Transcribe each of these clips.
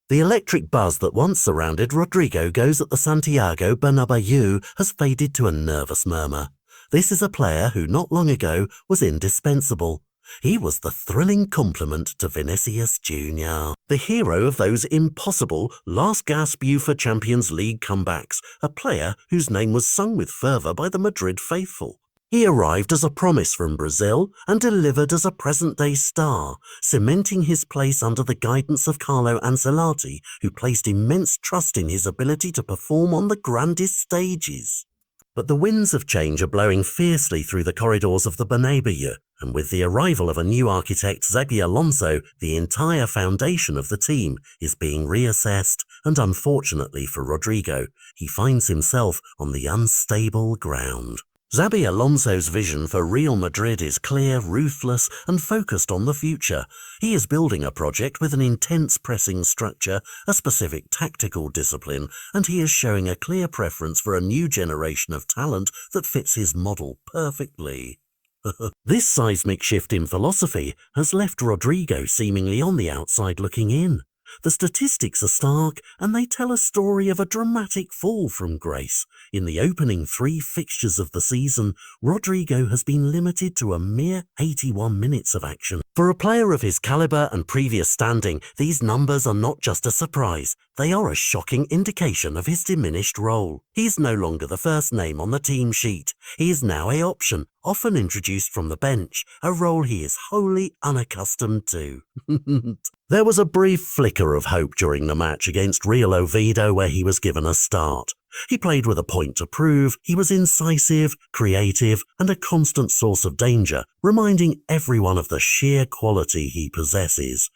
The electric buzz that once surrounded Rodrygo goes at the Santiago Bernabéu has faded to a nervous murmur. This is a player who not long ago was indispensable. He was the thrilling complement to Vinicius Jr., the hero of those impossible last-gasp UEFA Champions League comebacks, a player whose name was sung with fervour by the Madrid faithful. He arrived as a promise from Brazil and delivered as a present-day star, cementing his place under the guidance of Carlo Ancelotti, who placed immense trust in his ability to perform on the grandest stages. But the winds of change are blowing fiercely through the corridors of the Bernabéu, and with the arrival of a new architect, Xabi Alonso, the entire foundation of the team is being reassessed, and unfortunately for Rodrygo, he finds himself on the unstable ground. Xabi Alonso's vision for Real Madrid is clear, ruthless, and focused on the future. He is building a project with an intense pressing structure, a specific tactical discipline, and he is showing a clear preference for a new generation of talent that fits his model perfectly. This seismic shift in philosophy has left Rodrygo seemingly on the outside looking in. The statistics are stark, and they tell a story of a dramatic fall from grace. In the opening 3 fixtures of the season, Rodrygo has been limited to a mere 81 minutes of action. For a player of his calibre and previous standing, these numbers are not just a surprise, they are a shocking indication of his diminished role. He is no longer the first name on the team sheet. He is now an option, often introduced from the bench, a role he is wholly unaccustomed to. There was a brief flicker of hope during the match against Real Oviedo where he was given a start. He played with a point to prove, he was incisive, creative, and a constant source of danger, reminding everyone of the sheer quality he possesses.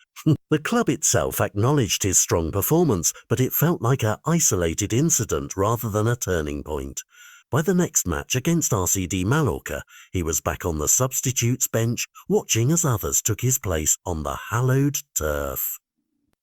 The club itself acknowledged his strong performance, but it felt like an isolated incident rather than a turning point. By the next match against RCD Mallorca, he was back on the substitutes bench, watching as others took his place on the hallowed turf.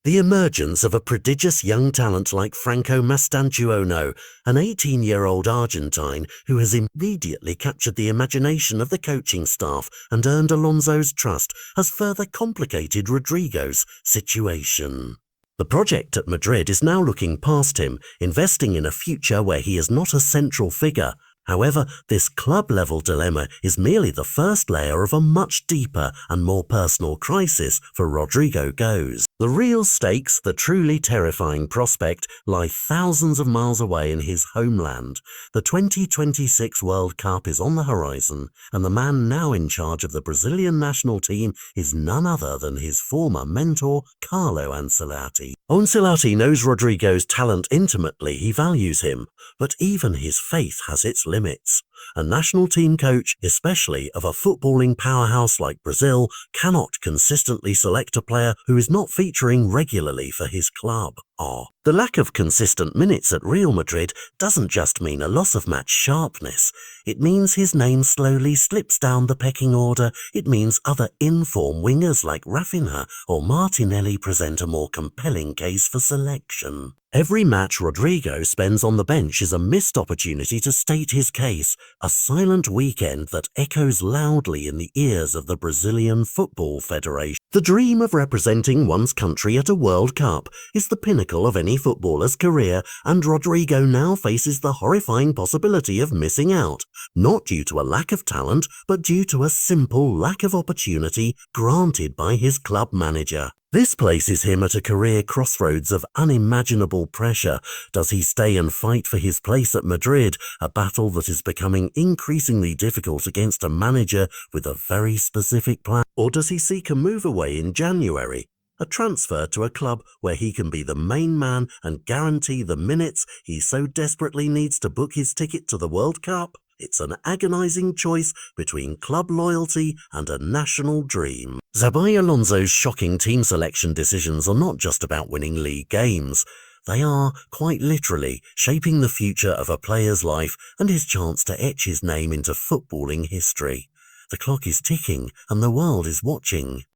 The emergence of a prodigious young talent like Franco Mastantuono, an 18-year-old Argentine who has immediately captured the imagination of the coaching staff and earned Alonso's trust, has further complicated Rodrygo's situation. The project at Madrid is now looking past him, investing in a future where he is not a central figure. However, this club-level dilemma is merely the first layer of a much deeper and more personal crisis for Rodrygo goes. The real stakes, the truly terrifying prospect, lie thousands of miles away in his homeland. The 2026 World Cup is on the horizon, and the man now in charge of the Brazilian national team is none other than his former mentor, Carlo Ancelotti. Ancelotti knows Rodrygo's talent intimately, he values him, but even his faith has its limits. A national team coach, especially of a footballing powerhouse like Brazil, cannot consistently select a player who is not featuring regularly for his club. The lack of consistent minutes at Real Madrid doesn't just mean a loss of match sharpness. It means his name slowly slips down the pecking order. It means other in-form wingers like Rafinha or Martinelli present a more compelling case for selection. Every match Rodrygo spends on the bench is a missed opportunity to state his case, a silent weekend that echoes loudly in the ears of the Brazilian Football Federation. The dream of representing one's country at a World Cup is the pinnacle of any footballer's career, and Rodrygo now faces the horrifying possibility of missing out, not due to a lack of talent, but due to a simple lack of opportunity granted by his club manager. This places him at a career crossroads of unimaginable pressure. Does he stay and fight for his place at Madrid, a battle that is becoming increasingly difficult against a manager with a very specific plan? Or does he seek a move away in January, a transfer to a club where he can be the main man and guarantee the minutes he so desperately needs to book his ticket to the World Cup? It's an agonizing choice between club loyalty and a national dream. Xabi Alonso's shocking team selection decisions are not just about winning league games. They are, quite literally, shaping the future of a player's life and his chance to etch his name into footballing history. The clock is ticking and the world is watching.